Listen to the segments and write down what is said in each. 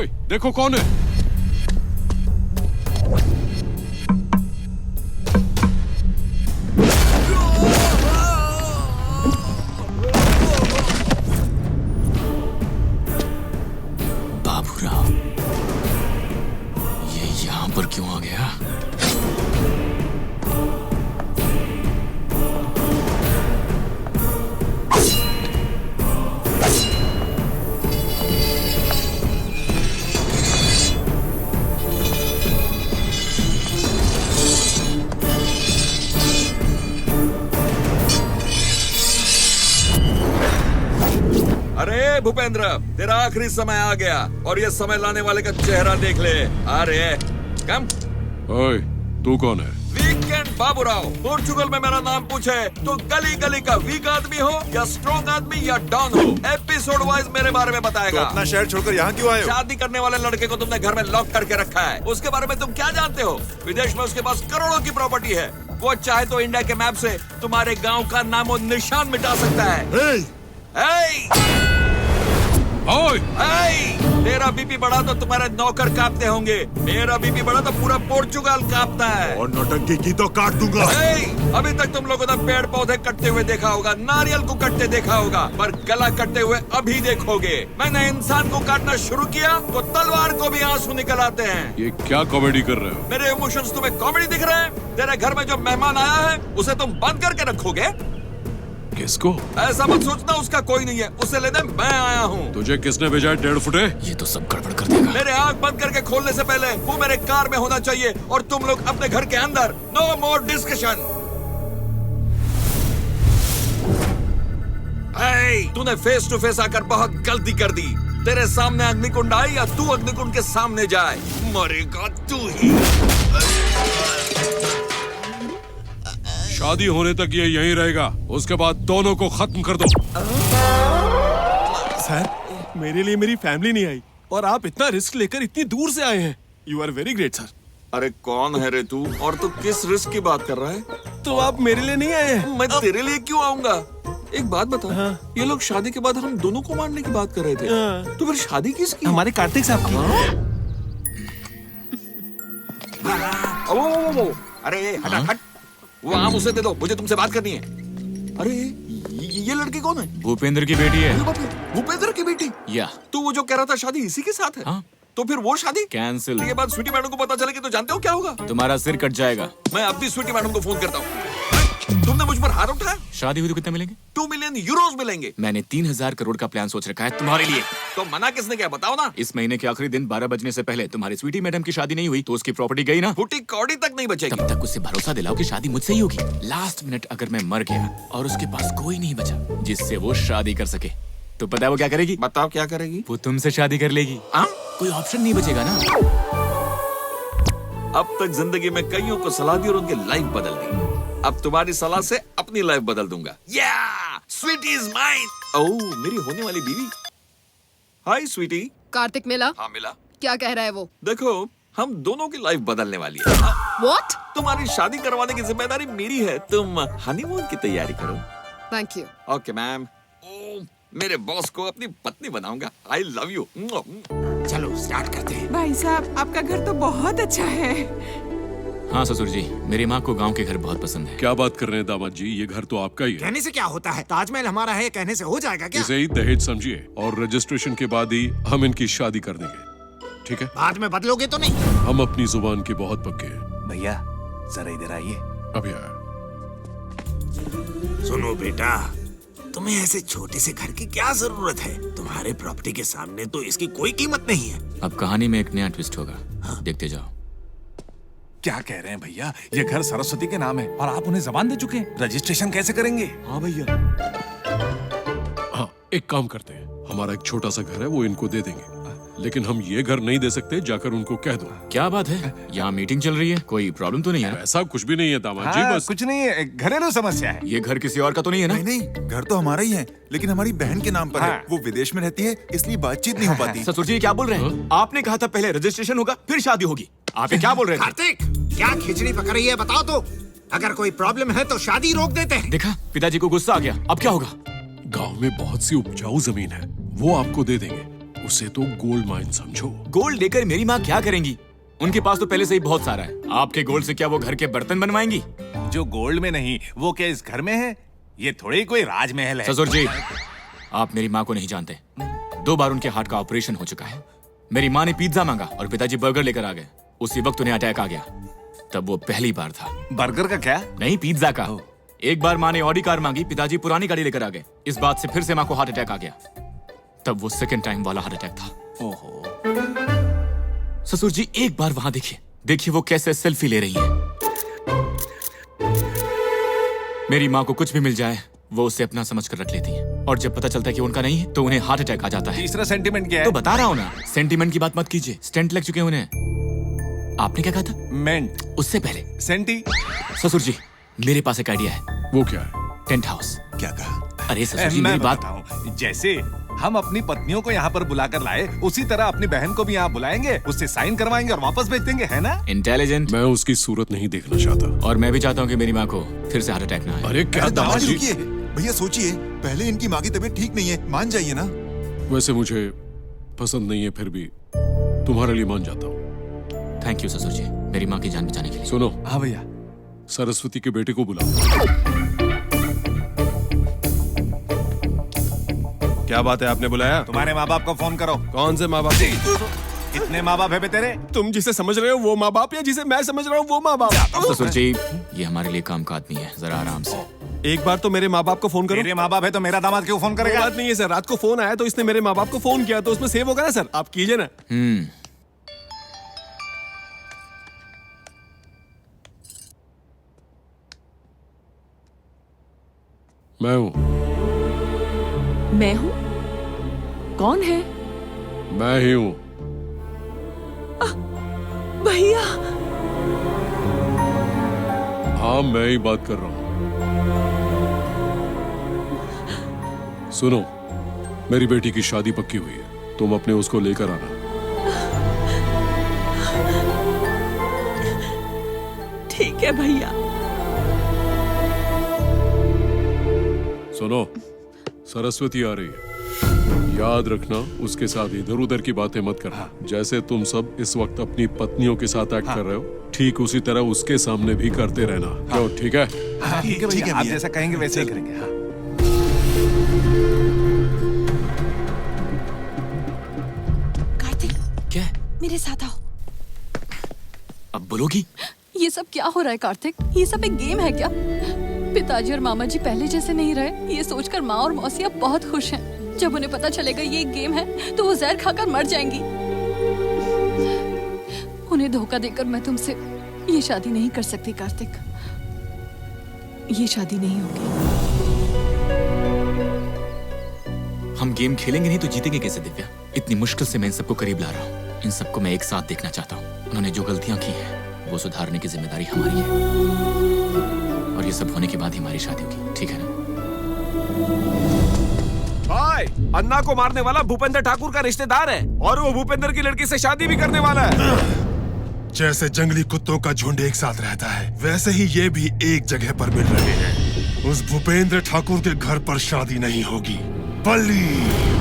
ओए, देखो कौन है। बाबूराव, ये यहाँ पर क्यों आ गया? अरे भूपेंद्र, तेरा आखिरी समय आ गया और ये समय लाने वाले का चेहरा देख ले। अरे कम। ओए, तू कौन है? वीकेंड बाबूराव। पोर्चुगल में मेरा नाम पूछे तो गली गली का वीक आदमी हो या स्ट्रॉन्ग आदमी या डॉन हो, एपिसोड वाइज मेरे बारे में बताएगा। तो अपना शहर छोड़कर यहाँ क्यों आए हो? शादी करने वाले लड़के को तुमने घर में लॉक करके रखा है, उसके बारे में तुम क्या जानते हो? विदेश में उसके पास करोड़ों की प्रॉपर्टी है, वो चाहे तो इंडिया के मैप से तुम्हारे गाँव का नामो निशान मिटा सकता है। ओए! तेरा बीपी बढ़ा तो तुम्हारे नौकर कांपते होंगे, मेरा बीपी बढ़ा तो पूरा पोर्चुगल कांपता है। और नौटंकी की तो काट दूंगा। अभी तक तुम लोगों ने पेड़ पौधे कटते हुए देखा होगा, नारियल को कटते देखा होगा, पर गला कटते हुए अभी देखोगे। मैंने इंसान को काटना शुरू किया तो तलवार को भी आंसू निकल आते हैं। ये क्या कॉमेडी कर रहे हो? मेरे इमोशंस तुम्हें कॉमेडी दिख रहे हैं? तेरे घर में जो मेहमान आया है उसे तुम बंद करके रखोगे? किसको? ऐसा मत सोचना उसका कोई नहीं है, उसे लेने मैं आया हूँ। तुझे किसने भेजा है 1.5 फुटे? ये तो सब गड़बड़ कर देगा। मेरे आंख बंद करके खोलने से पहले वो मेरे कार में होना चाहिए और तुम लोग अपने घर के अंदर। No more discussion. तूने फेस टू फेस आकर बहुत गलती कर दी। तेरे सामने अग्निकुंड आए या तू अग्निकुंड के सामने जाए, मरेगा तू ही। शादी होने तक ये यहीं रहेगा, उसके बाद दोनों को खत्म कर दो। सर, मेरे लिए मेरी फैमिली नहीं आई और आप इतना रिस्क लेकर इतनी दूर से आए हैं। You are very great sir. अरे कौन है रे तू, और तू किस रिस्क की बात कर रहा है? तो आप मेरे लिए नहीं आए हैं? मैं तेरे लिए क्यों आऊंगा? एक बात बता, ये लोग शादी के बाद हम दोनों को मारने की बात कर रहे थे, तो फिर शादी किसकी? हमारे कार्तिक साहब की। अरे हट हट, वो आम उसे दे दो, मुझे तुमसे बात करनी है। अरे ये लड़की कौन है? भूपेंद्र की बेटी है। भूपेंद्र की बेटी? या तो वो जो कह रहा था शादी इसी के साथ है? हाँ। तो फिर वो शादी कैंसिल। ये बात स्वीटी मैडम को पता चलेगी तो जानते हो क्या होगा? तुम्हारा सिर कट जाएगा। मैं अब भी स्वीटी मैडम को फोन करता हूँ। तुमने मुझ पर हाथ उठाया? शादी हुई तो कितने मिलेंगे? 2 मिलियन यूरोज मिलेंगे। मैंने 3000 करोड़ का प्लान सोच रखा है तुम्हारे लिए। तो मना किसने किया बताओ ना? इस महीने के आखिरी दिन 12 बजने से पहले तुम्हारी स्वीटी मैडम की शादी नहीं हुई तो उसकी प्रॉपर्टी गई ना। फूटी कौड़ी तक नहीं बचेगी। तब तक उससे भरोसा दिलाओ कि शादी मुझसे ही होगी। लास्ट मिनट अगर मैं मर गया और उसके पास कोई नहीं बचा जिससे वो शादी कर सके, तो पता है वो क्या करेगी? बताओ क्या करेगी? वो तुमसे शादी कर लेगी। कोई ऑप्शन नहीं बचेगा ना। अब तक जिंदगी में कईयों को सलाह दी और उनकी लाइफ बदल दी, अब तुम्हारी सलाह से अपनी लाइफ बदल दूंगा। Sweety is mine. ओह, मेरी होने वाली बीवी। हाय स्वीटी। कार्तिक मिला? हाँ मिला। क्या कह रहा है वो? देखो, हम दोनों की लाइफ बदलने वाली है। What? तुम्हारी शादी करवाने की जिम्मेदारी मेरी है, तुम हनीमून की तैयारी करो। Thank you. Okay ma'am. मेरे बॉस को अपनी पत्नी बनाऊंगा। I love you. चलो स्टार्ट करते हैं। भाई साहब, आपका घर तो बहुत अच्छा है। हाँ ससुर जी, मेरी माँ को गांव के घर बहुत पसंद है। क्या बात कर रहे हैं दामाद जी, ये घर तो आपका ही है। कहने से क्या होता है, ताजमहल हमारा है, कहने से हो जाएगा क्या? इसे ही दहेज समझिए और रजिस्ट्रेशन के बाद ही हम इनकी शादी कर देंगे, ठीक है? बाद में बदलोगे तो नहीं? हम अपनी जुबान के बहुत पक्के हैं। भैया जरा इधर आइए। अभी आया। सुनो बेटा, तुम्हें ऐसे छोटे से घर की क्या जरूरत है? तुम्हारे प्रॉपर्टी के सामने तो इसकी कोई कीमत नहीं है। अब कहानी में एक नया ट्विस्ट होगा। देखते जाओ। क्या कह रहे हैं भैया, ये घर सरस्वती के नाम है और आप उन्हें जबान दे चुके हैं। रजिस्ट्रेशन कैसे करेंगे? हाँ भैया। हाँ, एक काम करते हैं, हमारा एक छोटा सा घर है वो इनको दे देंगे, लेकिन हम ये घर नहीं दे सकते, जाकर उनको कह दो। क्या बात है, यहाँ मीटिंग चल रही है, कोई प्रॉब्लम तो नहीं है? ऐसा कुछ भी नहीं है दामाद जी, बस कुछ नहीं है, घरेलू समस्या है। ये घर किसी और का तो नहीं है ना? नहीं, घर तो हमारा ही है, लेकिन हमारी बहन के नाम पर है। वो विदेश में रहती है, इसलिए बातचीत नहीं हो पाती। ससुर जी क्या बोल रहे हैं? आपने कहा था पहले रजिस्ट्रेशन होगा फिर शादी होगी। आप ये क्या बोल रहे थे? कार्तिक, क्या खिचड़ी पक रही है बताओ तो। अगर कोई प्रॉब्लम है तो शादी रोक देते हैं। देखा, पिताजी को गुस्सा आ गया। अब क्या होगा? गांव में बहुत सी उपजाऊ जमीन है, वो आपको दे देंगे। उसे तो गोल्ड माइन समझो। गोल्ड लेकर मेरी माँ क्या करेंगी? उनके पास तो पहले से ही बहुत सारा है। आपके गोल्ड से क्या वो घर के बर्तन बनवाएंगी? जो गोल्ड में नहीं वो क्या इस घर में है? ये थोड़ी ही कोई राजमहल है। ससुर जी, आप मेरी माँ को नहीं जानते। 2 बार उनके हार्ट का ऑपरेशन हो चुका है। मेरी माँ ने पिज्जा मांगा और पिताजी बर्गर लेकर आ गए। उसी वक्त उन्हें अटैक आ गया। तब वो पहली बार था। बर्गर का क्या? नहीं, पिज्जा का। एक बार माँ ने ऑडी कार मांगी, पिताजी पुरानी गाड़ी लेकर आ गए। इस बात से फिर से माँ को हार्ट अटैक आ गया। तब वो सेकंड टाइम वाला हार्ट अटैक था। ओहो। ससुर जी, एक बार वहां देखिए, देखिए वो कैसे सेल्फी ले रही है। मेरी माँ को कुछ भी मिल जाए वो उसे अपना समझ कर रख लेती है, और जब पता चलता है कि उनका नहीं है तो उन्हें हार्ट अटैक आ जाता है। तीसरा सेंटीमेंट क्या है? तो बता रहा हूँ ना, सेंटीमेंट की बात मत कीजिए। स्टेंट लग चुके हैं उन्हें। आपने क्या कहा था? मेंट। उससे पहले सेंटी। ससुर जी, मेरे पास एक आइडिया है। वो क्या है? Tent house. क्या कहा? अरे ससुर जी, मैं मेरी बात। बताऊं, जैसे हम अपनी पत्नियों को यहाँ पर बुलाकर लाए, उसी तरह अपनी बहन को भी यहाँ बुलाएंगे, उससे साइन करवाएंगे और वापस भेज देंगे, है ना? इंटेलिजेंट। मैं उसकी सूरत नहीं देखना चाहता। और मैं भी चाहता हूँ कि मेरी माँ को फिर से हार्ट अटैक ना आए। अरे क्या अरे दामाद दामाद जी, जी? रुकिए भैया, सोचिए। पहले इनकी माँ की तबीयत ठीक नहीं है, मान जाइए ना। वैसे मुझे पसंद नहीं है, फिर भी तुम्हारे लिए मान जाता हूँ। थैंक यू ससुर जी, मेरी माँ की जान बचाने के लिए। सुनो, हाँ भैया। सरस्वती के बेटे को बुलाओ। क्या बात है, आपने बुलाया? तुम्हारे माँ बाप को फोन करो। कौन से माँ बाप? कितने माँ बाप है बे तेरे? तुम जिसे समझ रहे हो वो माँ बाप, या जिसे मैं समझ रहा हूँ वो माँ बाप? ससुर जी, ये हमारे लिए काम का आदमी है, जरा आराम से। एक बार तो मेरे माँ बाप को फोन करो। मेरे माँ बाप है तो मेरा दामाद क्यों फोन कोई करेगा? बात नहीं है सर, रात को फोन आया तो इसने मेरे माँ बाप को फोन किया, तो उसमें सेव होगा ना सर, आप कीजिए ना। मैं हूँ। मैं हूँ? कौन है? मैं ही हूँ। भैया। हाँ, मैं ही बात कर रहा हूँ। सुनो, मेरी बेटी की शादी पक्की हुई है, तुम अपने उसको लेकर आना। ठीक है भैया। सुनो, सरस्वती आ रही है, याद रखना उसके साथ इधर उधर की बातें मत करना। जैसे तुम सब इस वक्त अपनी पत्नियों के साथ एक्ट कर रहे हो, ठीक उसी तरह उसके सामने भी करते रहना। क्यों? ठीक है? हाँ, ठीक है ठीक है भैया, आप भैया। जैसा कहेंगे वैसे ही करेंगे। हाँ। कार्तिक, क्या है? मेरे साथ आओ। अब बोलोगी? ये सब क्या हो रहा है कार्तिक? ये सब एक गेम है क्या? पिताजी और मामा जी पहले जैसे नहीं रहे, ये सोचकर माँ और मौसी अब बहुत खुश हैं। जब उन्हें पता चलेगा ये एक गेम है तो वो जहर खाकर मर जाएंगी। उन्हें धोखा देकर मैं तुमसे ये शादी नहीं कर सकती कार्तिक। ये शादी नहीं होगी। हम गेम खेलेंगे नहीं तो जीतेंगे कैसे दिव्या? इतनी मुश्किल से मैं इन सबको करीब ला रहा हूँ। इन सबको मैं एक साथ देखना चाहता हूँ। उन्होंने जो गलतियां की हैं वो सुधारने की जिम्मेदारी हमारी है, और ये सब होने के बाद ही हमारी शादी होगी, ठीक है ना? भाई, अन्ना को मारने वाला भूपेंद्र ठाकुर का रिश्तेदार है, और वो भूपेंद्र की लड़की से शादी भी करने वाला है। जैसे जंगली कुत्तों का झुंड एक साथ रहता है, वैसे ही ये भी एक जगह पर मिल रहे हैं। उस भूपेंद्र ठाकुर के घर पर शादी नहीं होगी। पल्ली।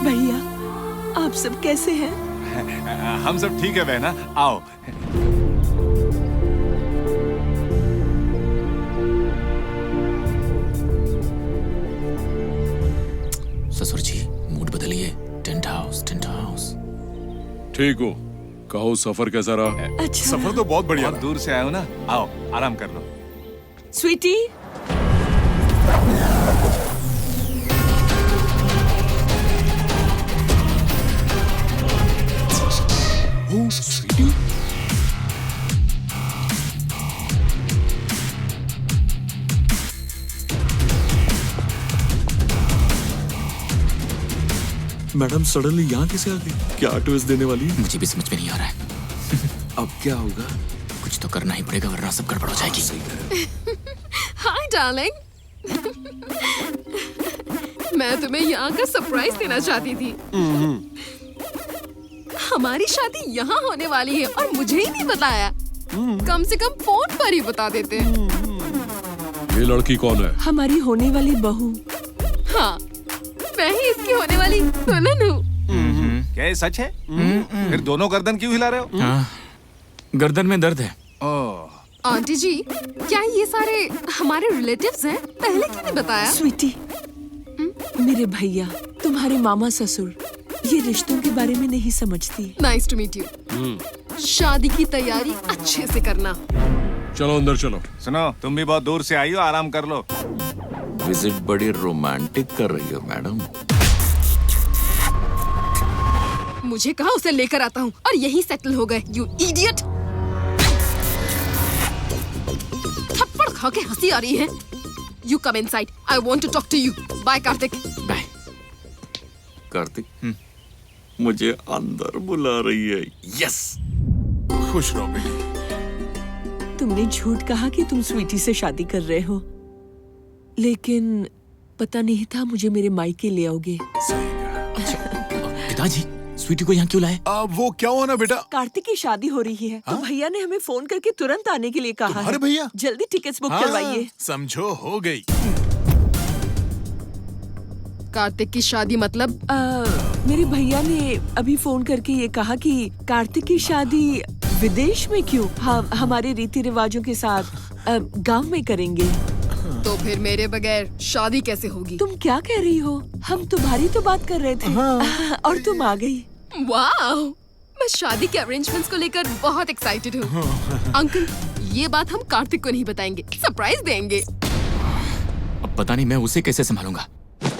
भैया, आप सब कैसे हैं? हम सब ठीक है बहना, आओ। ससुर जी, मूड बदलिए। Tent house, tent house. ठीक हो? कहो, सफर कैसा रहा? अच्छा। सफर तो बहुत बढ़िया बहुत दूर से आए हो ना, आओ आराम कर लो। स्वीटी। ओ, स्वीटी। मैडम सडनली यहाँ कैसे आ गई? क्या ट्विस्ट देने वाली है? मुझे भी समझ में नहीं आ रहा है। अब क्या होगा? कुछ तो करना ही पड़ेगा वरना सब गड़बड़ हो जाएगी। Hi darling. मैं तुम्हें यहाँ का सरप्राइज देना चाहती थी। हमारी शादी यहाँ होने वाली है और मुझे ही नहीं बताया। कम से कम फोन पर ही बता देते। ये लड़की कौन है? हमारी होने वाली बहू। हाँ, मैं ही इसकी होने वाली दुल्हन हूँ। क्या ये सच है? फिर दोनों गर्दन क्यों हिला रहे हो? हाँ, गर्दन में दर्द है। ओह, आंटी जी, क्या ये सारे हमारे रिलेटिव्स हैं? पहले क्यों नहीं बताया? स्वीटी, मेरे भैया, तुम्हारे मामा ससुर ये रिश्तों के बारे में नहीं समझती। Nice to meet you. शादी की तैयारी अच्छे से करना। चलो अंदर चलो। सुनो, तुम भी बहुत दूर से आई हो, आराम कर लो। विजिट बड़ी रोमांटिक कर रही हो मैडम। मुझे कहा उसे लेकर आता हूँ और यही सेटल हो गए। You idiot. थप्पड़ खा के हंसी आ रही है। You come inside. I want to talk to you. Bye Kartik. Bye. Kartik, मुझे अंदर बुला रही है। यस। खुश रहो बेटी। तुमने झूठ कहा कि तुम स्वीटी से शादी कर रहे हो, लेकिन पता नहीं था मुझे मेरे मायके ले आओगे। पिताजी, स्वीटी को यहाँ क्यों लाए? वो क्या हुआ ना बेटा? कार्तिक की शादी हो रही है तो भैया ने हमें फोन करके तुरंत आने के लिए कहा है। अरे भैया, जल्दी टिकट्स बुक करवाइए। समझो हो गई। कार्तिक की शादी मतलब? मेरे भैया ने अभी फोन करके ये कहा कि कार्तिक की शादी विदेश में क्यों, हमारे रीति रिवाजों के साथ गांव में करेंगे। तो फिर मेरे बगैर शादी कैसे होगी? तुम क्या कह रही हो? हम तुम्हारी तो बात कर रहे थे। और तुम आ गई। वाओ, मैं शादी के अरेंजमेंट्स को लेकर बहुत एक्साइटेड हूँ। अंकल, ये बात हम कार्तिक को नहीं बताएंगे, सरप्राइज देंगे। अब पता नहीं मैं उसे कैसे संभालूंगा।